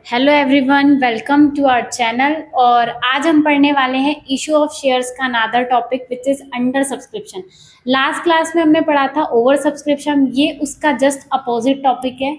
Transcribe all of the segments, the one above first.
Hello everyone, welcome to our channel. और आज हम पढ़ने वाले हैं इशू ऑफ शेयर्स का another topic which is under subscription. Last class में हमने पढ़ा था ओवर सब्सक्रिप्शन, ये उसका जस्ट अपोजिट टॉपिक है।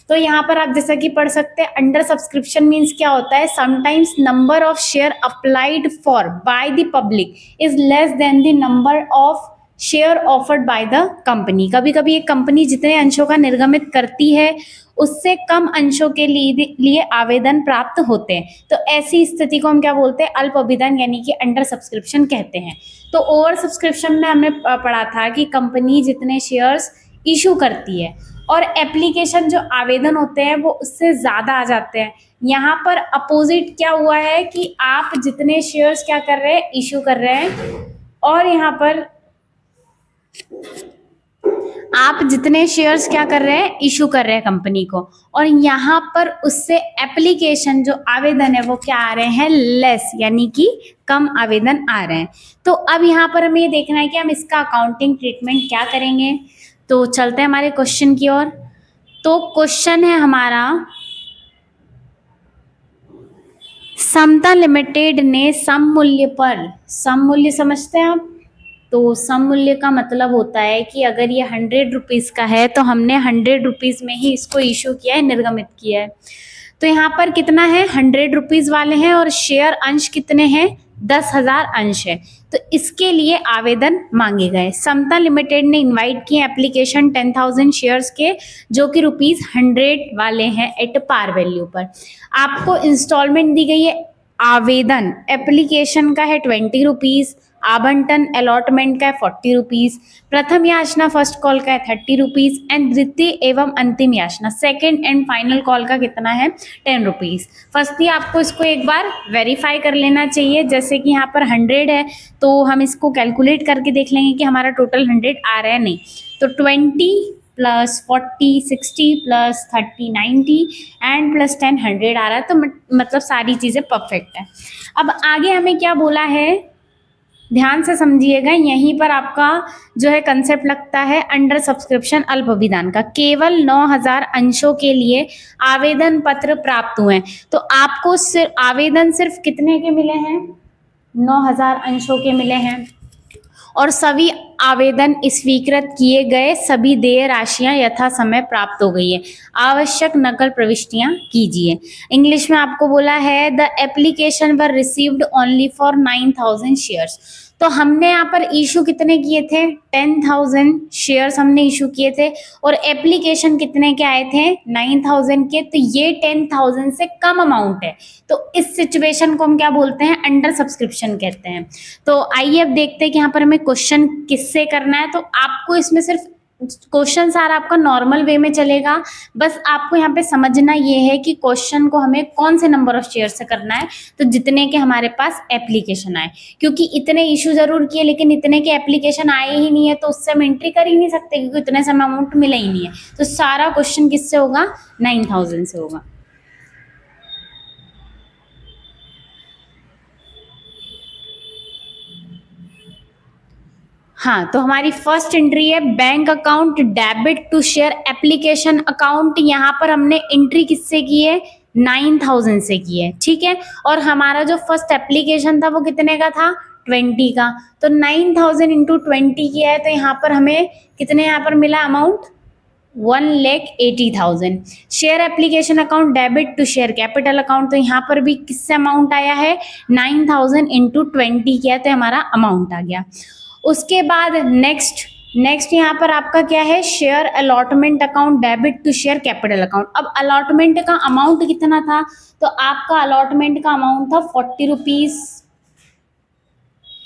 तो यहाँ पर आप जैसा कि पढ़ सकते हैं, अंडर सब्सक्रिप्शन मीन्स क्या होता है, sometimes number of share applied for by the public is less than the number of share offered by the company. कभी कभी एक कंपनी जितने अंशों का निर्गमित करती है उससे कम अंशों के लिए आवेदन प्राप्त होते हैं। तो ऐसी स्थिति को हम क्या बोलते हैं, अल्प अभिदान यानी कि अंडर सब्सक्रिप्शन कहते हैं। तो ओवर सब्सक्रिप्शन में हमने पढ़ा था कि कंपनी जितने शेयर्स इशू करती है और एप्लीकेशन जो आवेदन होते हैं वो उससे ज़्यादा आ जाते हैं। यहाँ पर अपोजिट क्या हुआ है कि आप जितने शेयर्स क्या कर रहे हैं, इशू कर रहे हैं, और यहाँ पर आप जितने शेयर्स क्या कर रहे हैं, इशू कर रहे हैं कंपनी को, और यहाँ पर उससे एप्लीकेशन जो आवेदन है वो क्या आ रहे हैं, लेस यानी कि कम आवेदन आ रहे हैं। तो अब यहाँ पर हमें ये देखना है कि हम इसका अकाउंटिंग ट्रीटमेंट क्या करेंगे। तो चलते हैं हमारे क्वेश्चन की ओर। तो क्वेश्चन है हमारा, समता लिमिटेड ने सम मूल्य पर, सम मूल्य समझते हैं आप? तो सम मूल्य का मतलब होता है कि अगर ये 100 रुपीज़ का है तो हमने 100 रुपीज़ में ही इसको इशू किया है, निर्गमित किया है। तो यहाँ पर कितना है, 100 रुपीज़ वाले हैं और शेयर अंश कितने हैं, 10,000 अंश है। तो इसके लिए आवेदन मांगे गए। समता लिमिटेड ने इनवाइट किए एप्लीकेशन 10,000 शेयर्स के, जो कि ₹100 वाले हैं एट पार वैल्यू पर। आपको इंस्टॉलमेंट दी गई है। आवेदन एप्लीकेशन का है 20 रुपीज़, आवंटन अलॉटमेंट का है 40 रुपीज़, प्रथम याचना फर्स्ट कॉल का है 30 रुपीज़ एंड द्वितीय एवं अंतिम याचना सेकेंड एंड फाइनल कॉल का कितना है, 10 रुपीज़। फर्स्टली आपको इसको एक बार वेरीफाई कर लेना चाहिए। जैसे कि यहाँ पर 100 है तो हम इसको कैलकुलेट करके देख लेंगे कि हमारा टोटल 100 आ रहा है नहीं। तो 20 प्लस 40 60 प्लस 30 90 एंड प्लस 10 100 आ रहा है। तो मतलब सारी चीज़ें परफेक्ट है। अब आगे हमें क्या बोला है, ध्यान से समझिएगा। यहीं पर आपका जो है कंसेप्ट लगता है अंडर सब्सक्रिप्शन अल्प अभिदान का। केवल 9,000 अंशों के लिए आवेदन पत्र प्राप्त हुए हैं। तो आपको आवेदन सिर्फ कितने के मिले हैं, 9,000 अंशों के मिले हैं, और सभी आवेदन स्वीकृत किए गए, सभी देय राशियां यथा समय प्राप्त हो गई है। आवश्यक नकल प्रविष्टियां कीजिए। इंग्लिश में आपको बोला है the application were received only for 9,000 shares. तो हमने यहाँ पर इशू कितने किए थे, 10,000 शेयर्स हमने इशू किए थे, और एप्लीकेशन कितने के आए थे, 9,000 के। तो ये 10,000 से कम अमाउंट है। तो इस सिचुएशन को हम क्या बोलते हैं, अंडर सब्सक्रिप्शन कहते हैं। तो आइए अब देखते हैं कि यहाँ पर हमें क्वेश्चन किससे करना है। तो आपको इसमें सिर्फ क्वेश्चन सारा आपका नॉर्मल वे में चलेगा। बस आपको यहाँ पे समझना ये है कि क्वेश्चन को हमें कौन से नंबर ऑफ शेयर से करना है, तो जितने के हमारे पास एप्लीकेशन आए। क्योंकि इतने इशू जरूर किए लेकिन इतने के एप्लीकेशन आए ही नहीं है, तो उससे हम एंट्री कर ही नहीं सकते क्योंकि इतने समय अमाउंट मिला ही नहीं है। तो सारा क्वेश्चन किससे होगा, 9,000 से होगा। हाँ, तो हमारी फर्स्ट एंट्री है bank account debit to share application account. यहाँ पर हमने एंट्री किससे की है, 9,000 से की है, ठीक है। और हमारा जो फर्स्ट एप्लीकेशन था वो कितने का था, 20 का। तो 9,000 इंटू 20 किया है, तो यहाँ पर हमें कितने यहाँ पर मिला amount, 1,80,000। Share application account debit to share capital account, तो यहाँ पर भी किससे अमाउंट आया है, 9,000 इंटू 20 किया, तो हमारा अमाउंट आ गया। उसके बाद नेक्स्ट यहाँ पर आपका क्या है, share allotment account debit to share capital account. अब अलॉटमेंट का अमाउंट कितना था, तो आपका अलॉटमेंट का अमाउंट था 40 रुपीज़।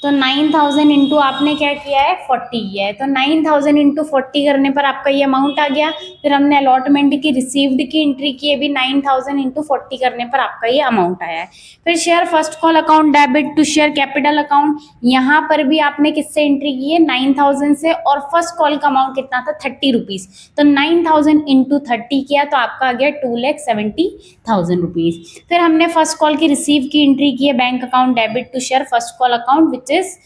तो 9,000 इंटू आपने क्या किया है, 40 किया है। तो 9,000 इंटू 40 करने पर आपका ये अमाउंट आ गया। फिर हमने अलॉटमेंट की रिसीव्ड की एंट्री की, भी 9,000 इंटू 40 करने पर आपका ये अमाउंट आया है। फिर share first call account debit to share capital account, यहाँ पर भी आपने किससे एंट्री की है, 9,000 से, और फर्स्ट कॉल का अमाउंट कितना था, 30 रुपीज़। तो 9,000 इंटू 30 किया तो आपका आ गया 2,70,000 रुपीज़। फिर हमने फर्स्ट कॉल की रिसीव की एंट्री की है bank account debit to share first call account which is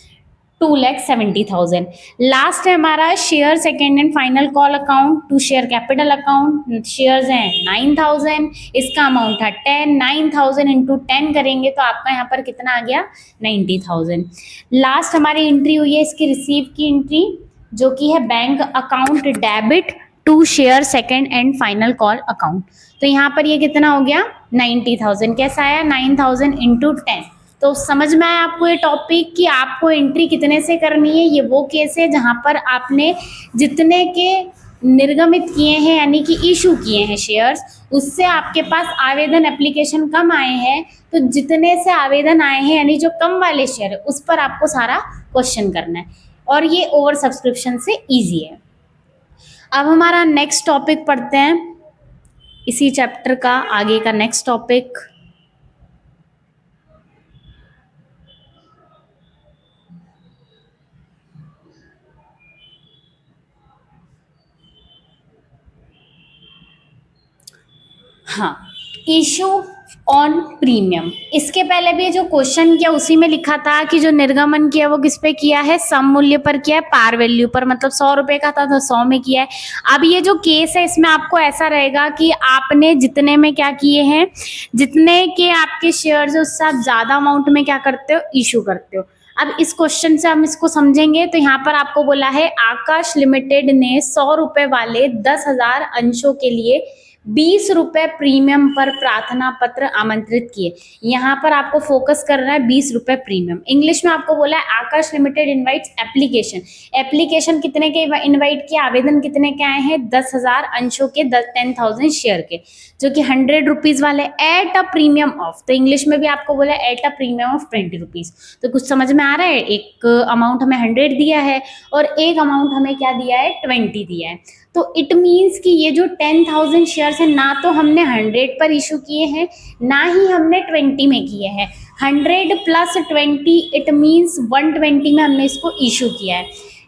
2,70,000। Last है हमारा share second and final call account to share capital account, shares हैं 9,000, इसका अमाउंट था 10, 9,000 इंटू 10 करेंगे तो आपका यहाँ पर कितना आ गया 90,000। लास्ट हमारी एंट्री हुई है इसकी रिसीव की एंट्री, जो कि है bank account debit to share second and final call account. तो यहाँ पर ये कितना हो गया 90,000, कैसा आया 9,000 इंटू 10। तो समझ में आया आपको ये टॉपिक कि आपको एंट्री कितने से करनी है। ये वो केस है जहाँ पर आपने जितने के निर्गमित किए हैं यानी कि इशू किए हैं शेयर्स, उससे आपके पास आवेदन एप्लीकेशन कम आए हैं, तो जितने से आवेदन आए हैं यानी जो कम वाले शेयर है उस पर आपको सारा क्वेश्चन करना है, और ये ओवर सब्सक्रिप्शन से ईजी है। अब हमारा नेक्स्ट टॉपिक पढ़ते हैं इसी चैप्टर का आगे का नेक्स्ट टॉपिक। हाँ, इशू ऑन प्रीमियम। इसके पहले भी जो क्वेश्चन किया उसी में लिखा था कि जो निर्गमन किया वो किस पे किया है, सम मूल्य पर किया है, पार वैल्यू पर, मतलब 100 रुपए का था तो 100 में किया है। अब ये जो केस है इसमें आपको ऐसा रहेगा कि आपने जितने में क्या किए हैं, जितने के आपके शेयर्स है उससे आप ज्यादा अमाउंट में क्या करते हो, इशू करते हो। अब इस क्वेश्चन से हम इसको समझेंगे। तो यहाँ पर आपको बोला है आकाश लिमिटेड ने 100 रुपए वाले 10,000 अंशों के लिए 20 रुपए प्रीमियम पर प्रार्थना पत्र आमंत्रित किए। यहाँ पर आपको फोकस करना है 20 रुपए प्रीमियम। इंग्लिश में आपको बोला है आकाश लिमिटेड इनवाइट्स एप्लीकेशन। एप्लीकेशन कितने के इनवाइट किए, आवेदन कितने के आए हैं, 10,000 अंशों के, 10,000 शेयर के, जो कि 100 रुपीज वाले एट अ प्रीमियम ऑफ। तो इंग्लिश में भी आपको बोला है at a premium of 20 rupees. तो कुछ समझ में आ रहा है, एक अमाउंट हमें 100 दिया है और एक अमाउंट हमें क्या दिया है 20 दिया है। तो इट मीन्स कि ये जो 10,000 शेयर्स हैं ना तो हमने 100 पर इशू किए हैं ना ही हमने 20 में किए हैं। 100 प्लस 20 इट मीन्स 120 में हमने इसको इशू किया है।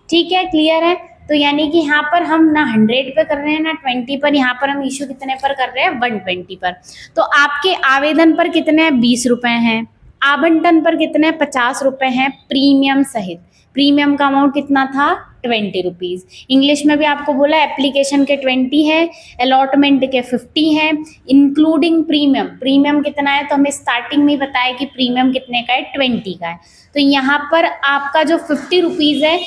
ठीक है, क्लियर है। तो यानी कि यहाँ पर हम ना 100 पे कर रहे हैं ना 20 पर, यहाँ पर हम इशू कितने पर कर रहे हैं 120 पर। तो आपके आवेदन पर कितने 20 रुपए हैं, आवंटन पर कितने 50 रुपए हैं प्रीमियम सहित। प्रीमियम का अमाउंट कितना था 20 रुपीज। इंग्लिश में भी आपको बोला एप्लीकेशन के 20 है, अलॉटमेंट के 50 है, इंक्लूडिंग प्रीमियम। प्रीमियम कितना है तो हमें स्टार्टिंग में बताया कि प्रीमियम कितने का है 20 का है। तो यहाँ पर आपका जो 50 रुपीज है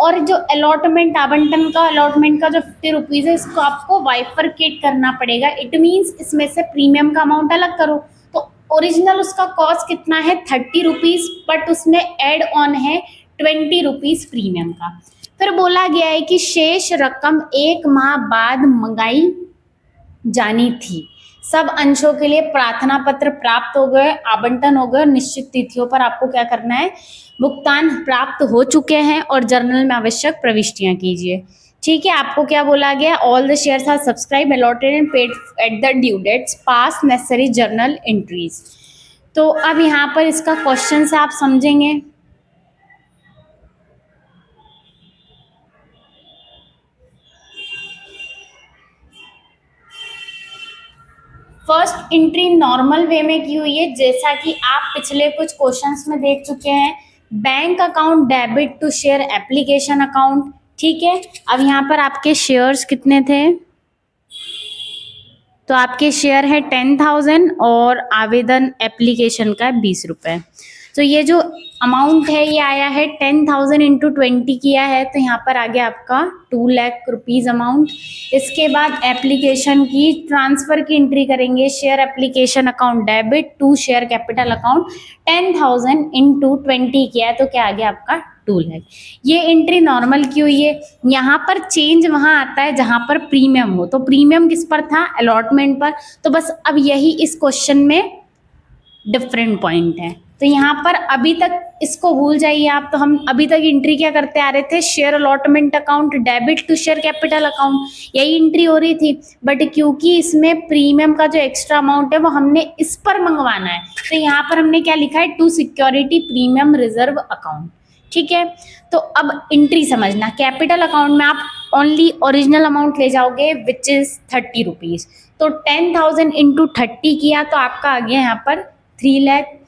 और जो अलॉटमेंट आवंटन का अलॉटमेंट का जो 50 रुपीज है इसको आपको बाइफरकेट करना पड़ेगा। इट मीन्स इसमें से प्रीमियम का अमाउंट अलग करो। तो ओरिजिनल उसका कॉस्ट कितना है 30 रुपीज, बट उसमें एड ऑन है 20 रुपीज प्रीमियम का। फिर बोला गया है कि शेष रकम 1 माह बाद मंगाई जानी थी। सब अंशों के लिए प्रार्थना पत्र प्राप्त हो गए, आवंटन हो गए और निश्चित तिथियों पर आपको क्या करना है, भुगतान प्राप्त हो चुके हैं और जर्नल में आवश्यक प्रविष्टियां कीजिए। ठीक है, आपको क्या बोला गया, all the shares are subscribe allotted and paid at the due dates, pass necessary journal entries. तो अब यहाँ पर इसका क्वेश्चन से आप समझेंगे। फर्स्ट एंट्री नॉर्मल वे में की हुई है, जैसा कि आप पिछले कुछ क्वेश्चंस में देख चुके हैं। Bank account debit to share application account. ठीक है, अब यहाँ पर आपके शेयर्स कितने थे, तो आपके शेयर है 10,000 और आवेदन एप्लीकेशन का 20 रुपए। तो ये जो अमाउंट है ये आया है 10,000 इंटू 20 किया है, तो यहाँ पर आ गया आपका 2 लाख रुपीज अमाउंट। इसके बाद एप्लीकेशन की ट्रांसफर की एंट्री करेंगे, share application account debit to share capital account 10,000 into 20 किया है, तो क्या आ गया आपका 2 लाख। ये एंट्री नॉर्मल की हुई है। यहाँ पर चेंज वहां आता है जहां पर प्रीमियम हो, तो प्रीमियम किस पर था, अलॉटमेंट पर। तो बस अब यही इस क्वेश्चन में डिफरेंट पॉइंट है। तो यहाँ पर अभी तक इसको भूल जाइए आप। तो हम अभी तक एंट्री क्या करते आ रहे थे, share allotment account debit to share capital account, यही एंट्री हो रही थी। बट क्योंकि इसमें प्रीमियम का जो एक्स्ट्रा अमाउंट है वो हमने इस पर मंगवाना है, तो यहाँ पर हमने क्या लिखा है, to security premium reserve account. ठीक है, तो अब एंट्री समझना, कैपिटल अकाउंट में आप ओनली ओरिजिनल अमाउंट ले जाओगे विच इज 30 रुपीज। तो 10,000 इंटू 30 किया तो आपका आ गया यहाँ पर 3 लाख।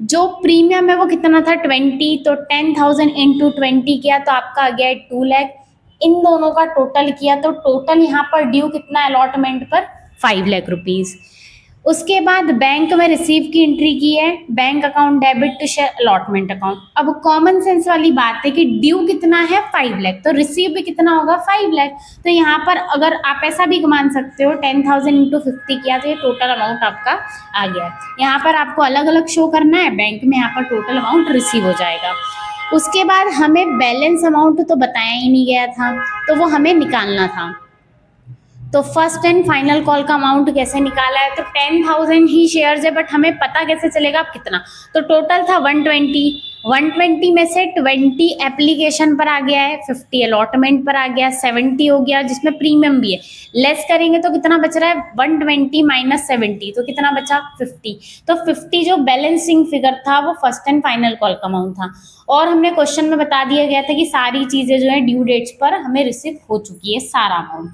जो प्रीमियम है वो कितना था 20, तो 10,000 इंटू 20 किया तो आपका आ गया है 2 लाख। इन दोनों का टोटल किया तो टोटल यहाँ पर ड्यू कितना अलॉटमेंट पर 5 लाख रुपीज। उसके बाद बैंक में रिसीव की एंट्री की है, bank account debit to share allotment account. अब कॉमन सेंस वाली बात है कि ड्यू कितना है 5 लाख, तो रिसीव भी कितना होगा 5 लाख। तो यहाँ पर अगर आप ऐसा भी मान सकते हो 10,000 इंटू 50 किया तो ये टोटल अमाउंट आपका आ गया है। यहाँ पर आपको अलग अलग शो करना है, बैंक में यहाँ पर टोटल अमाउंट रिसीव हो जाएगा। उसके बाद हमें बैलेंस अमाउंट तो बताया ही नहीं गया था, तो वो हमें निकालना था। तो फर्स्ट एंड फाइनल कॉल का अमाउंट कैसे निकाला है, तो 10,000 ही शेयर्स है, बट हमें पता कैसे चलेगा आप कितना। तो टोटल था 120 में से 20 एप्लीकेशन पर आ गया है, 50 अलॉटमेंट पर आ गया, 70 हो गया जिसमें प्रीमियम भी है। लेस करेंगे तो कितना बच रहा है 120 माइनस 70, तो कितना बचा 50। तो 50 जो बैलेंसिंग फिगर था वो फर्स्ट एंड फाइनल कॉल का अमाउंट था। और हमने क्वेश्चन में बता दिया गया था कि सारी चीजें जो है ड्यू डेट्स पर हमें रिसीव हो चुकी है सारा अमाउंट।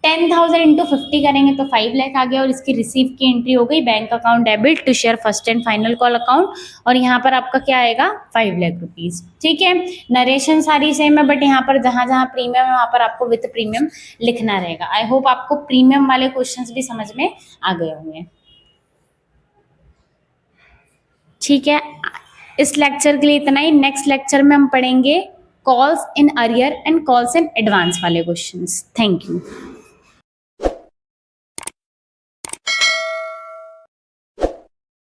10,000 इंटू 50 करेंगे तो 5 लाख आ गया, और इसकी रिसीव की एंट्री हो गई bank account debit to share first and final call account, और यहाँ पर आपका क्या आएगा 5 लाख रुपीज। ठीक है, नरेशन सारी सेम है, बट यहाँ पर जहां जहां प्रीमियम है वहां पर आपको विद प्रीमियम लिखना रहेगा। आई होप आपको प्रीमियम वाले क्वेश्चंस भी समझ में आ गए होंगे। ठीक है, इस लेक्चर के लिए इतना ही। नेक्स्ट लेक्चर में हम पढ़ेंगे calls in arrear and calls in advance वाले क्वेश्चंस। Thank you.